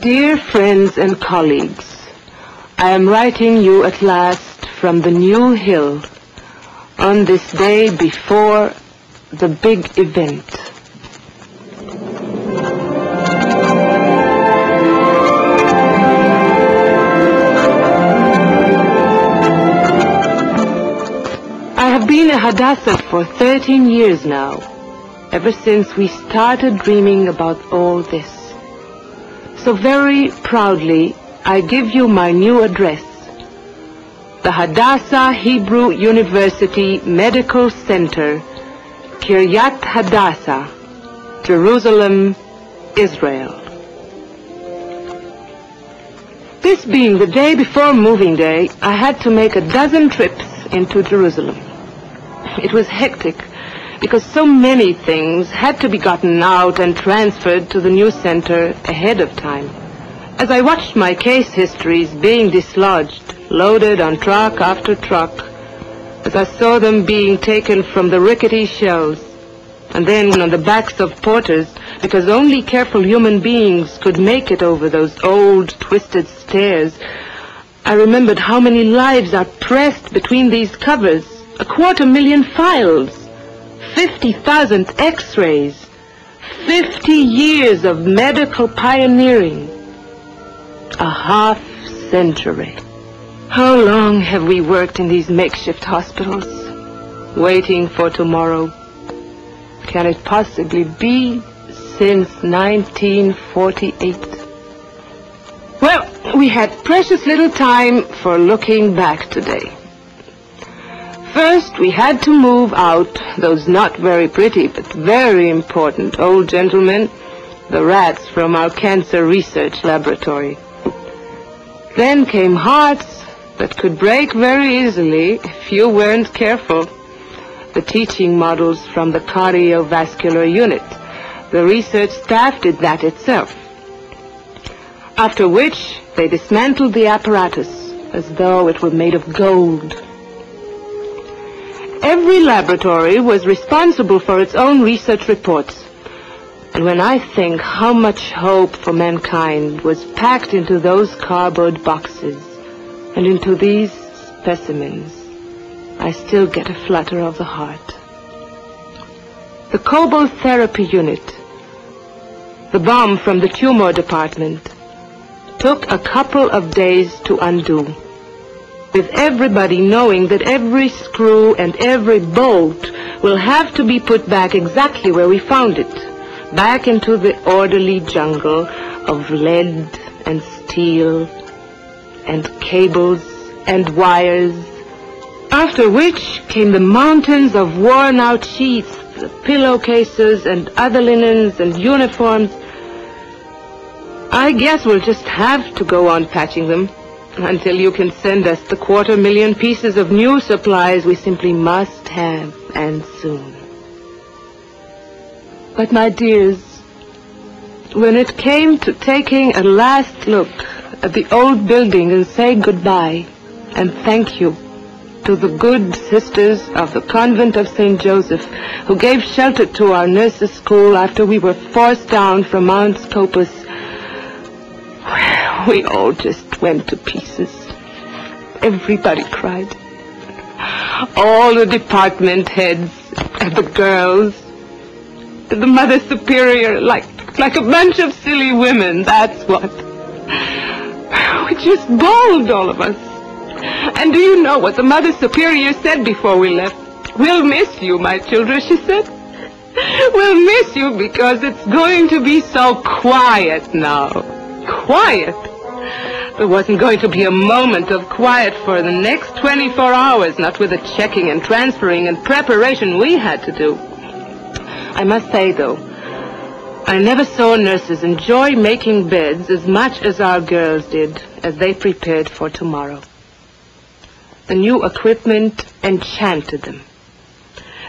Dear friends and colleagues, I am writing you at last from the New Hill on this day before the big event. I have been a Hadassah for 13 years now, ever since we started dreaming about all this. So very proudly, I give you my new address, the Hadassah Hebrew University Medical Center, Kiryat Hadassah, Jerusalem, Israel. This being the day before moving day, I had to make 12 trips into Jerusalem. It was hectic, because so many things had to be gotten out and transferred to the new center ahead of time. As I watched my case histories being dislodged, loaded on truck after truck, as I saw them being taken from the rickety shelves, and then on the backs of porters, because only careful human beings could make it over those old, twisted stairs, I remembered how many lives are pressed between these covers, 250,000 files, 50,000 x-rays, 50 years of medical pioneering, a half-century. How long have we worked in these makeshift hospitals, waiting for tomorrow? Can it possibly be since 1948? Well, we had precious little time for looking back today. First, we had to move out those not very pretty but very important old gentlemen, the rats from our cancer research laboratory. Then came hearts that could break very easily if you weren't careful. The teaching models from the cardiovascular unit. The research staff did that itself. After which, they dismantled the apparatus as though it were made of gold. Every laboratory was responsible for its own research reports. And when I think how much hope for mankind was packed into those cardboard boxes and into these specimens, I still get a flutter of the heart. The cobalt therapy unit, the bomb from the tumor department, took a couple of days to undo, with everybody knowing that every screw and every bolt will have to be put back exactly where we found it, back into the orderly jungle of lead and steel and cables and wires, after which came the mountains of worn-out sheets, the pillowcases and other linens and uniforms. I guess we'll just have to go on patching them until you can send us the 250,000 pieces of new supplies we simply must have, and soon. But my dears, when it came to taking a last look at the old building and say goodbye and thank you to the good sisters of the convent of St. Joseph who gave shelter to our nurses' school after we were forced down from Mount Scopus, we all just went to pieces. Everybody cried. All the department heads and the girls, the Mother Superior, like a bunch of silly women, that's what. We just bawled, all of us. And do you know what the Mother Superior said before we left? "We'll miss you, my children," she said. "We'll miss you because it's going to be so quiet now." Quiet? There wasn't going to be a moment of quiet for the next 24 hours, not with the checking and transferring and preparation we had to do. I must say, though, I never saw nurses enjoy making beds as much as our girls did as they prepared for tomorrow. The new equipment enchanted them.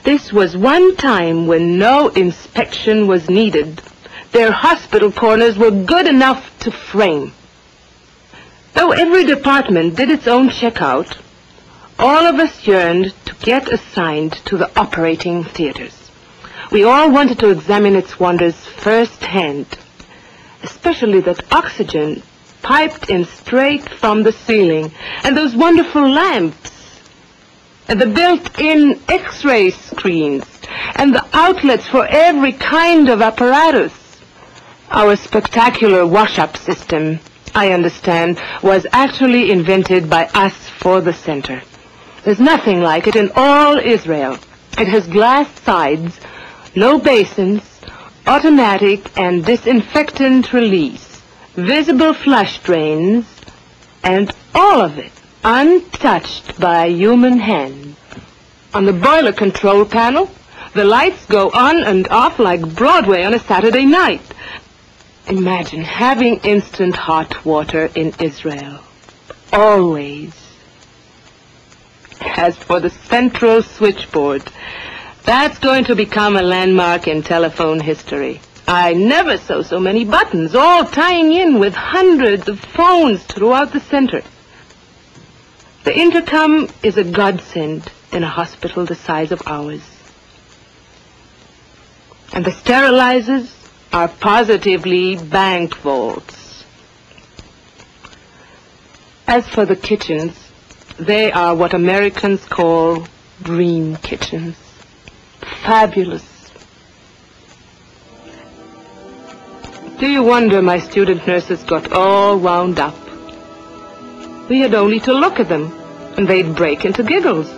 This was one time when no inspection was needed. Their hospital corners were good enough to frame. Though every department did its own checkout, all of us yearned to get assigned to the operating theaters. We all wanted to examine its wonders firsthand. especially that oxygen piped in straight from the ceiling, and those wonderful lamps, and the built-in X-ray screens, and the outlets for every kind of apparatus. Our spectacular wash-up system, I understand, was actually invented by us for the center. There's nothing like it in all Israel. It has glass sides, low basins, automatic and disinfectant release, visible flush drains, and all of it untouched by human hand. On the boiler control panel, the lights go on and off like Broadway on a Saturday night. Imagine having instant hot water in Israel. Always. As for the central switchboard, that's going to become a landmark in telephone history. I never saw so many buttons, all tying in with hundreds of phones throughout the center. The intercom is a godsend in a hospital the size of ours. And the sterilizers are positively bank vaults. As for the kitchens, they are what Americans call dream kitchens. Fabulous. Do you wonder my student nurses got all wound up? We had only to look at them, and they'd break into giggles.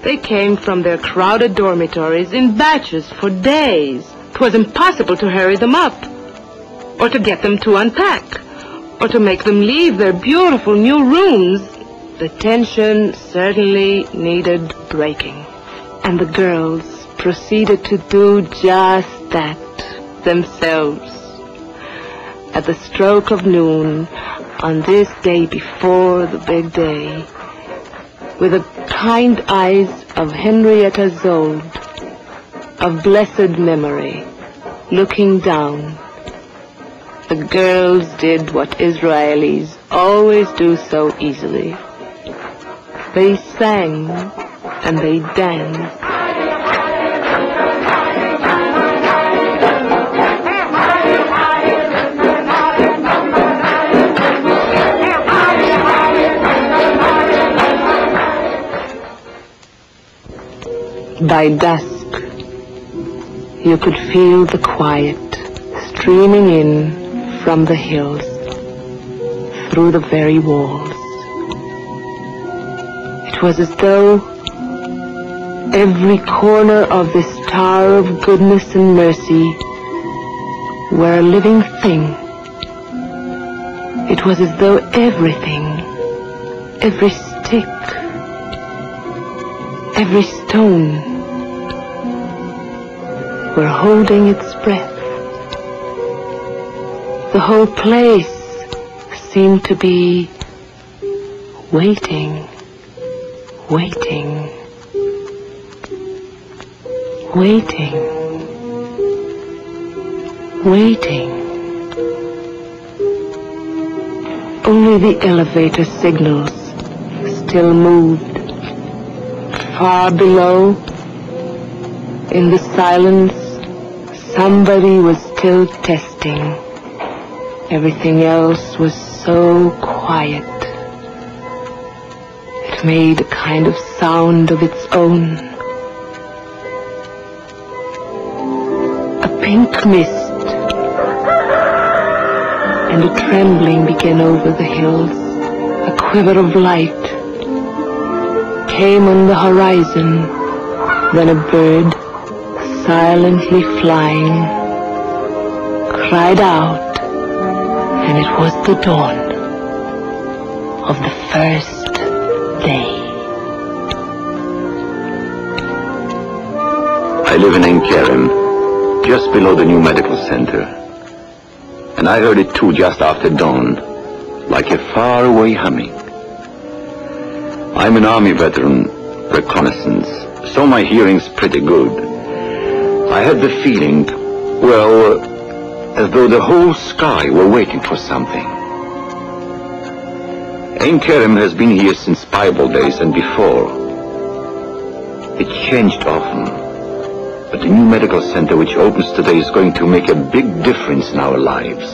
They came from their crowded dormitories in batches for days. 'Twas impossible to hurry them up, or to get them to unpack, or to make them leave their beautiful new rooms. The tension certainly needed breaking. And the girls proceeded to do just that themselves. At the stroke of noon, on this day before the big day, with the kind eyes of Henrietta Zold, of blessed memory, looking down, the girls did what Israelis always do so easily. They sang and they danced. By dusk, you could feel the quiet streaming in from the hills, through the very walls. It was as though every corner of this tower of goodness and mercy were a living thing. It was as though everything, every stick, every stone were holding its breath. The whole place seemed to be waiting, waiting, waiting, waiting. Only the elevator signals still moved. Far below, in the silence, somebody was still testing. Everything else was so quiet. It made a kind of sound of its own. A pink mist and a trembling began over the hills. A quiver of light came on the horizon. Then a bird, silently flying, cried out, and it was the dawn of the first day. I live in Ein Kerem, just below the new medical center. And I heard it too just after dawn, like a faraway humming. I'm an army veteran, reconnaissance, so my hearing's pretty good. I had the feeling, well, as though the whole sky were waiting for something. Ein Kerem has been here since Bible days and before. It changed often, But the new medical center which opens today is going to make a big difference in our lives.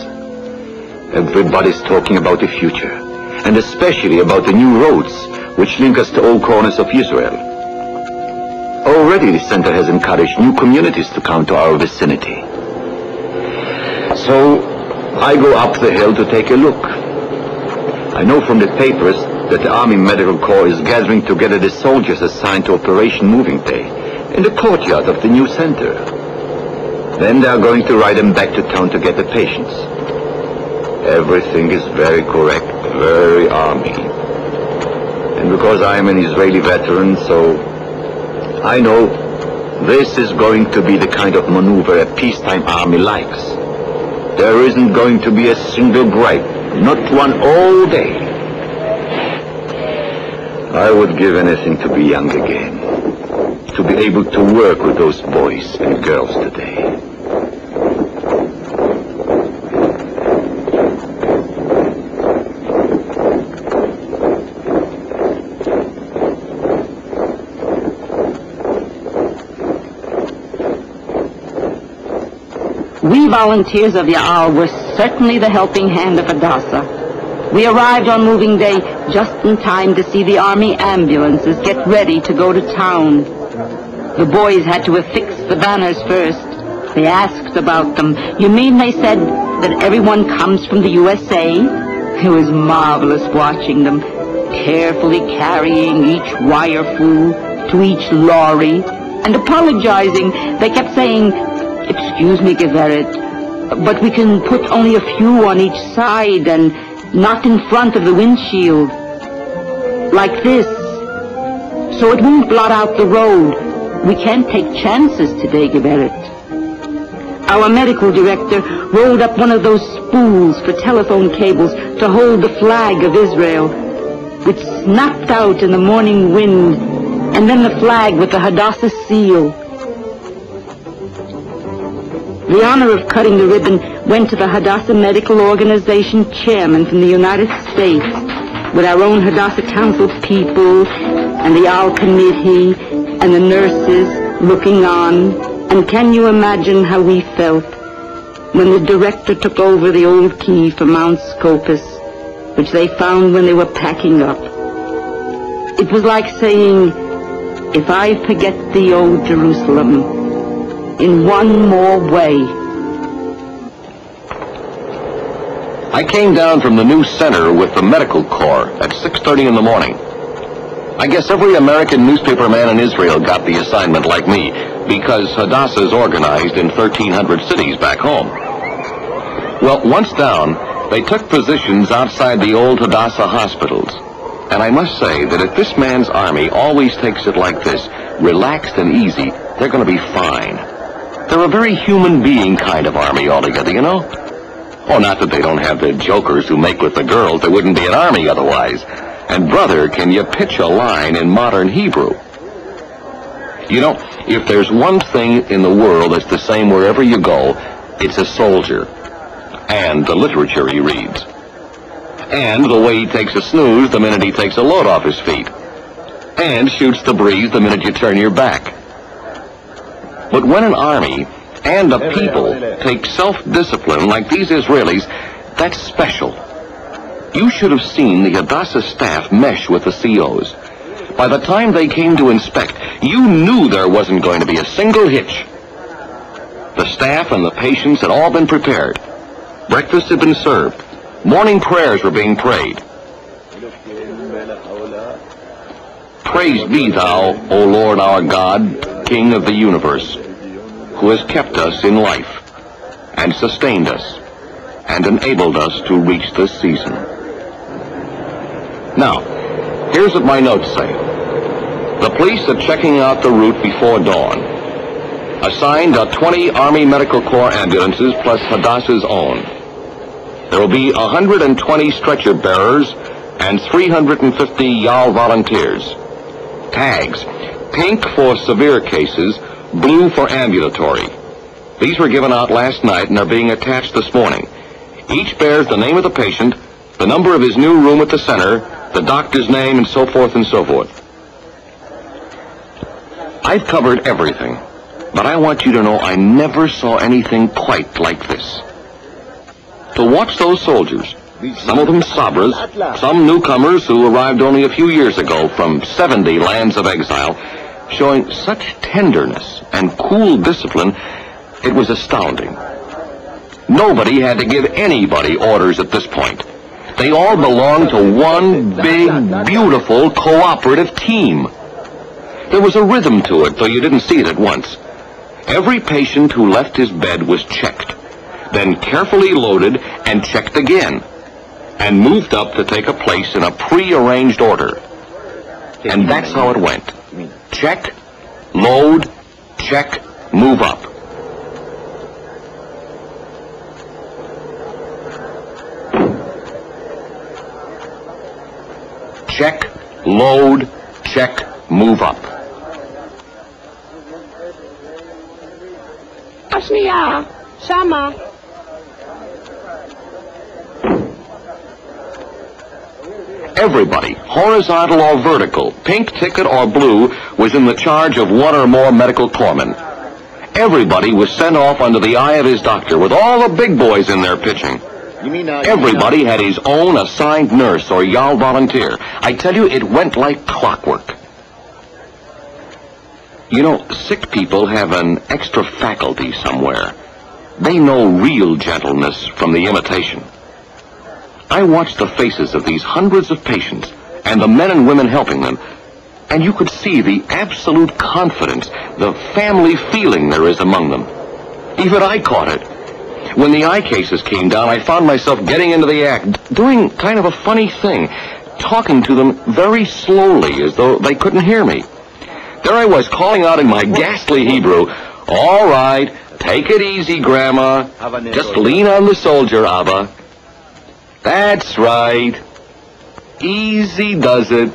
Everybody's talking about the future, and especially about the new roads which link us to all corners of Israel. Already the center has encouraged new communities to come to our vicinity. So I go up the hill to take a look. I know from the papers that the Army Medical Corps is gathering together the soldiers assigned to Operation Moving Day in the courtyard of the new center. Then they are going to ride them back to town to get the patients. Everything is very correct, very Army. And because I am an Israeli veteran, so I know this is going to be the kind of maneuver a peacetime army likes. There isn't going to be a single gripe, not one all day. I would give anything to be young again, to be able to work with those boys and girls today. We volunteers of Yaal were certainly the helping hand of Hadassah. We arrived on moving day just in time to see the Army ambulances get ready to go to town. The boys had to affix the banners first. They asked about them. You mean, they said, that everyone comes from the USA? It was marvelous watching them, carefully carrying each wire-fu to each lorry, and apologizing. They kept saying, "Excuse me, Geveret, but we can put only a few on each side and not in front of the windshield. Like this. So it won't blot out the road. We can't take chances today, Geveret." Our medical director rolled up one of those spools for telephone cables to hold the flag of Israel, which snapped out in the morning wind, and then the flag with the Hadassah seal. The honor of cutting the ribbon went to the Hadassah Medical Organization chairman from the United States, with our own Hadassah Council people and the Al Committee and the nurses looking on. And can you imagine how we felt when the director took over the old key for Mount Scopus, which they found when they were packing up? It was like saying, "If I forget thee, O Jerusalem, in one more way." I came down from the new center with the Medical Corps at 6:30 in the morning. I guess every American newspaper man in Israel got the assignment like me, because Hadassah is organized in 1,300 cities back home. Well, once down, they took positions outside the old Hadassah hospitals. And I must say that if this man's army always takes it like this, relaxed and easy, they're going to be fine. They're a very human being kind of army altogether, you know? Oh, not that they don't have the jokers who make with the girls. There wouldn't be an army otherwise. And brother, can you pitch a line in modern Hebrew? You know, if there's one thing in the world that's the same wherever you go, it's a soldier. And the literature he reads. And the way he takes a snooze the minute he takes a load off his feet. And shoots the breeze the minute you turn your back. But when an army and a people take self-discipline like these Israelis, that's special. You should have seen the Hadassah staff mesh with the COs. By the time they came to inspect, you knew there wasn't going to be a single hitch. The staff and the patients had all been prepared. Breakfast had been served. Morning prayers were being prayed. Praise be thou, O Lord our God, King of the universe, who has kept us in life and sustained us and enabled us to reach this season. Now, here's what my notes say. The police are checking out the route before dawn. Assigned are 20 Army Medical Corps ambulances plus Hadassah's own. There will be 120 stretcher bearers and 350 Yaal volunteers. Tags: pink for severe cases, blue for ambulatory. These were given out last night and are being attached this morning. Each bears the name of the patient, the number of his new room at the center, the doctor's name, and so forth and so forth. I've covered everything. But I want you to know I never saw anything quite like this. To watch those soldiers, some of them Sabras, some newcomers who arrived only a few years ago from 70 lands of exile, showing such tenderness and cool discipline, it was astounding. Nobody had to give anybody orders at this point. They all belonged to one big, beautiful, cooperative team. There was a rhythm to it, though you didn't see it at once. Every patient who left his bed was checked, then carefully loaded and checked again, and moved up to take a place in a pre-arranged order. And that's how it went. Check, load, check, move up. Check, load, check, move up. Ashniya, Shama. Everybody, horizontal or vertical, pink ticket or blue, was in the charge of one or more medical corpsmen. Everybody was sent off under the eye of his doctor, with all the big boys in there pitching. Everybody had his own assigned nurse or YAL volunteer. I tell you, it went like clockwork. You know, sick people have an extra faculty somewhere. They know real gentleness from the imitation. I watched the faces of these hundreds of patients and the men and women helping them, and you could see the absolute confidence, the family feeling there is among them. Even I caught it. When the eye cases came down, I found myself getting into the act, doing kind of a funny thing, talking to them very slowly as though they couldn't hear me. There I was, calling out in my ghastly Hebrew, "All right, take it easy, Grandma. Just lean on the soldier, Abba. That's right. Easy does it."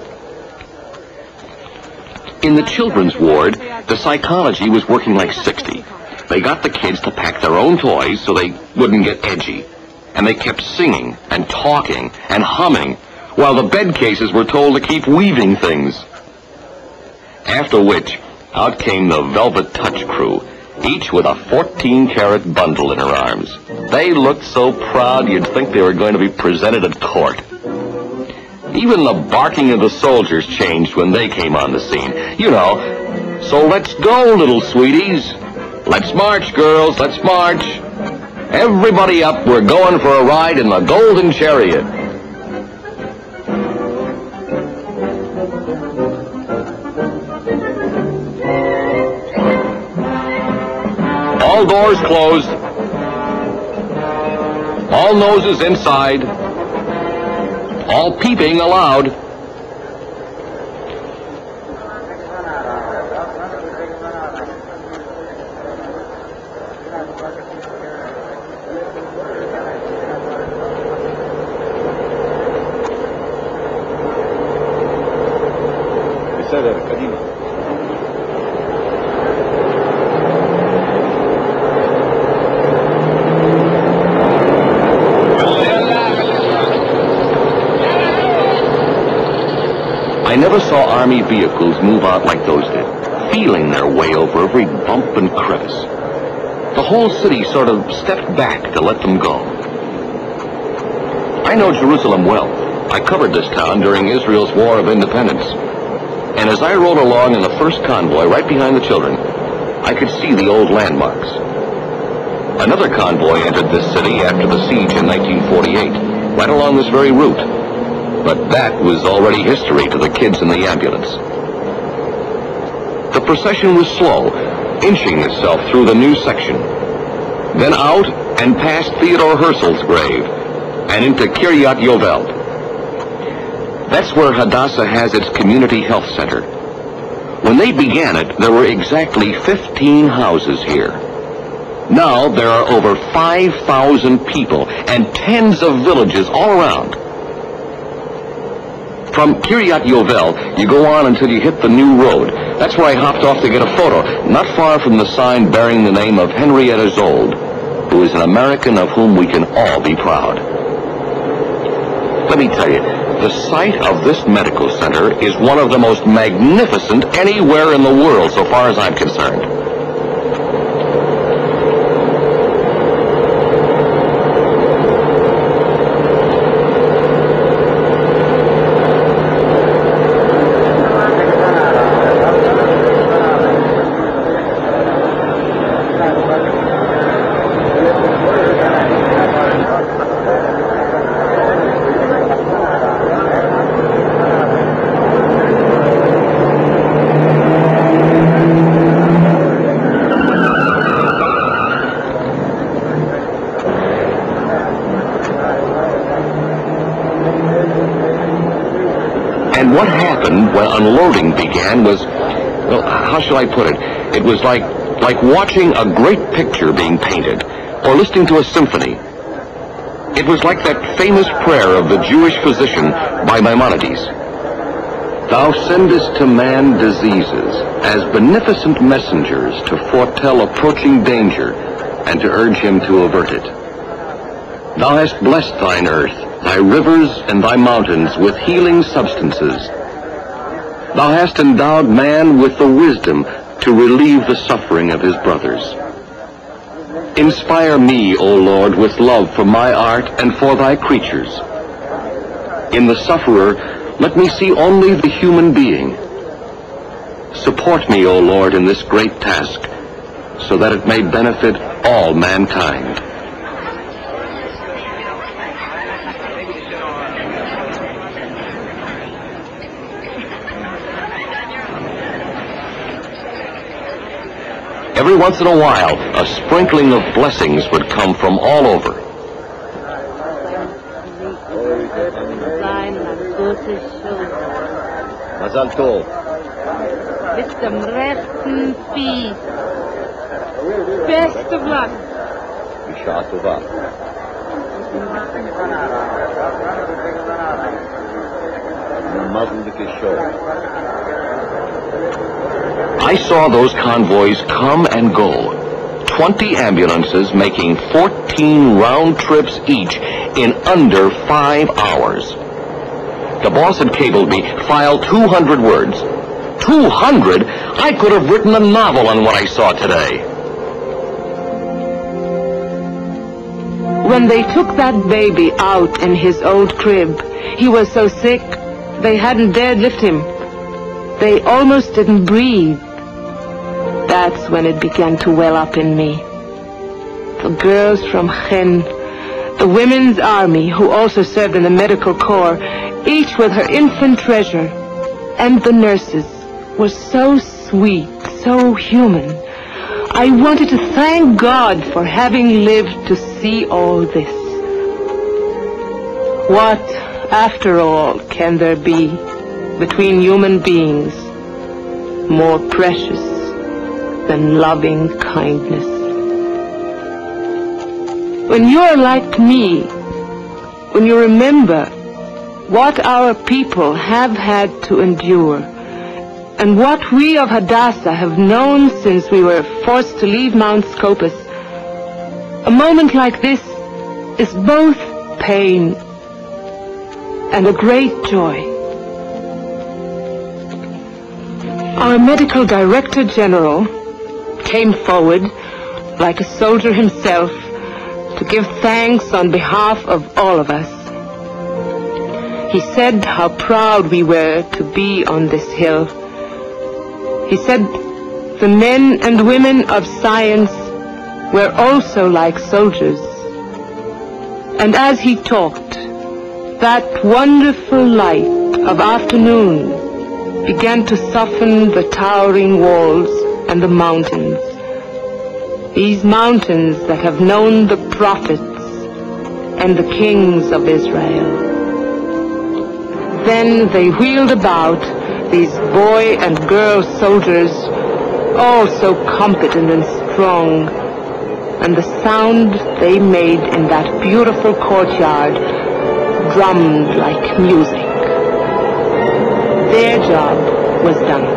In the children's ward, the psychology was working like 60. They got the kids to pack their own toys so they wouldn't get edgy. And they kept singing and talking and humming while the bed cases were told to keep weaving things. After which, out came the Velvet Touch crew, each with a 14-carat bundle in her arms. They looked so proud you'd think they were going to be presented at court. Even the barking of the soldiers changed when they came on the scene. You know, so let's go, little sweeties. Let's march, girls, let's march. Everybody up, we're going for a ride in the Golden Chariot. All doors closed. All noses inside. All peeping allowed. I never saw Army vehicles move out like those did, feeling their way over every bump and crevice. The whole city sort of stepped back to let them go. I know Jerusalem well. I covered this town during Israel's War of Independence. And as I rode along in the first convoy right behind the children, I could see the old landmarks. Another convoy entered this city after the siege in 1948, right along this very route. But that was already history to the kids in the ambulance. The procession was slow, inching itself through the new section. Then out and past Theodore Herzl's grave and into Kiryat Yovel. That's where Hadassah has its community health center. When they began it, there were exactly 15 houses here. Now there are over 5,000 people and tens of villages all around. From Kiryat Yovel, you go on until you hit the new road. That's where I hopped off to get a photo, not far from the sign bearing the name of Henrietta Zold, who is an American of whom we can all be proud. Let me tell you, the site of this medical center is one of the most magnificent anywhere in the world, so far as I'm concerned. And what happened when unloading began was, well, how shall I put it? It was like watching a great picture being painted, or listening to a symphony. It was like that famous prayer of the Jewish physician by Maimonides. Thou sendest to man diseases as beneficent messengers to foretell approaching danger and to urge him to avert it. Thou hast blessed thine earth, thy rivers and thy mountains with healing substances. Thou hast endowed man with the wisdom to relieve the suffering of his brothers. Inspire me, O Lord, with love for my art and for thy creatures. In the sufferer, let me see only the human being. Support me, O Lord, in this great task, so that it may benefit all mankind. Every once in a while, a sprinkling of blessings would come from all over. Mazal tov. With some rest and peace. Best of luck. Bisha tova. Mazel b'kishor. I saw those convoys come and go. 20 ambulances making 14 round trips each in under 5 hours. The boss had cabled me, file 200 words. 200? I could have written a novel on what I saw today. When they took that baby out in his old crib, he was so sick, they hadn't dared lift him. They almost didn't breathe. That's when it began to well up in me. The girls from Chen, the women's army who also served in the medical corps, each with her infant treasure, and the nurses were so sweet, so human. I wanted to thank God for having lived to see all this. What, after all, can there be between human beings more precious than loving kindness? When you're like me, when you remember what our people have had to endure, and what we of Hadassah have known since we were forced to leave Mount Scopus, a moment like this is both pain and a great joy. Our medical director general came forward like a soldier himself to give thanks on behalf of all of us. He said how proud we were to be on this hill. He said the men and women of science were also like soldiers. And as he talked, that wonderful light of afternoon began to soften the towering walls and the mountains. These mountains that have known the prophets and the kings of Israel. Then they wheeled about, these boy and girl soldiers, all so competent and strong, and the sound they made in that beautiful courtyard drummed like music. Their job was done.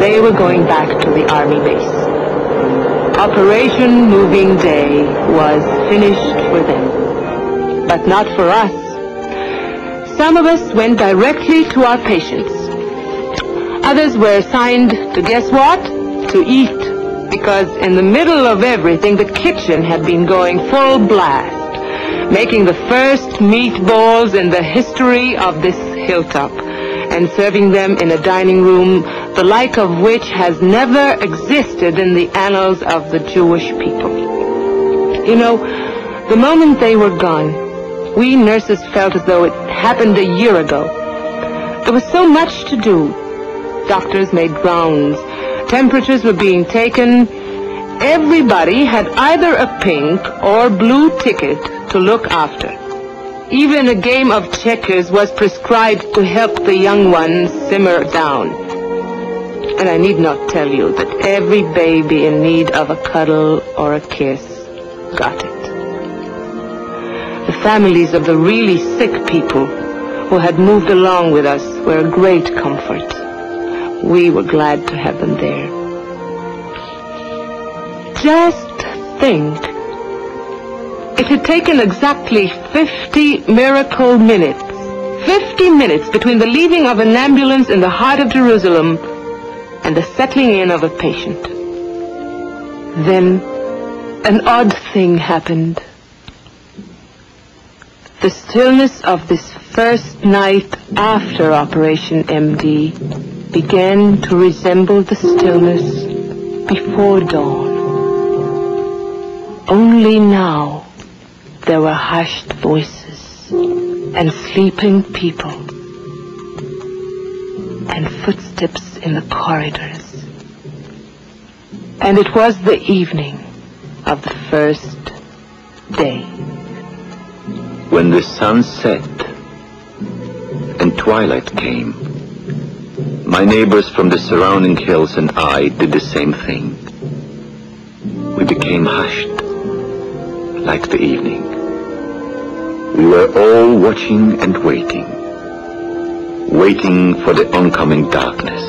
They were going back to the army base. Operation Moving Day was finished for them, but not for us. Some of us went directly to our patients. Others were assigned to guess what? To eat, because in the middle of everything, the kitchen had been going full blast, making the first meatballs in the history of this hilltop, and serving them in a dining room the like of which has never existed in the annals of the Jewish people. You know, the moment they were gone, we nurses felt as though it happened a year ago. There was so much to do. Doctors made rounds. Temperatures were being taken. Everybody had either a pink or blue ticket to look after. Even a game of checkers was prescribed to help the young ones simmer down. And I need not tell you that every baby in need of a cuddle or a kiss got it. The families of the really sick people who had moved along with us were a great comfort. We were glad to have them there. Just think. It had taken exactly 50 miracle minutes. 50 minutes between the leaving of an ambulance in the heart of Jerusalem and the settling in of a patient. Then, an odd thing happened. The stillness of this first night after Operation MD began to resemble the stillness before dawn. Only now there were hushed voices and sleeping people and footsteps in the corridors. And it was the evening of the first day. When the sun set and twilight came, my neighbors from the surrounding hills and I did the same thing. We became hushed, like the evening. We were all watching and waiting for the oncoming darkness,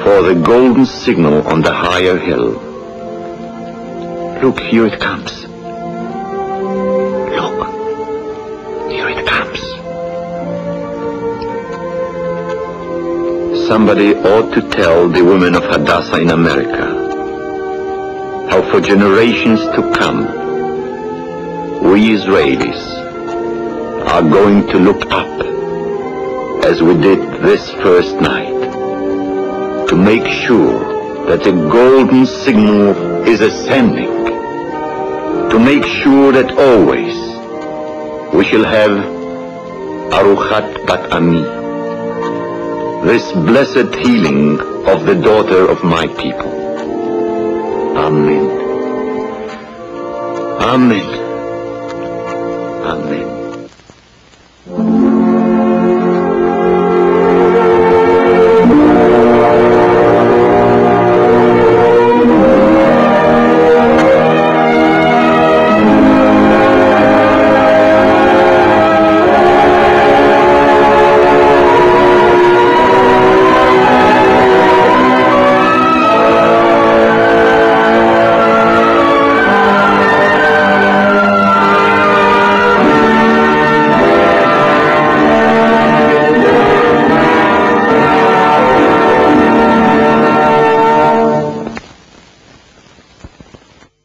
for the golden signal on the higher hill. Look, here it comes. Look, here it comes. Somebody ought to tell the women of Hadassah in America how for generations to come, we Israelis are going to look up as we did this first night to make sure that the golden signal is ascending, to make sure that always we shall have Aruchat Bat Ami, this blessed healing of the daughter of my people. Amen. Amen.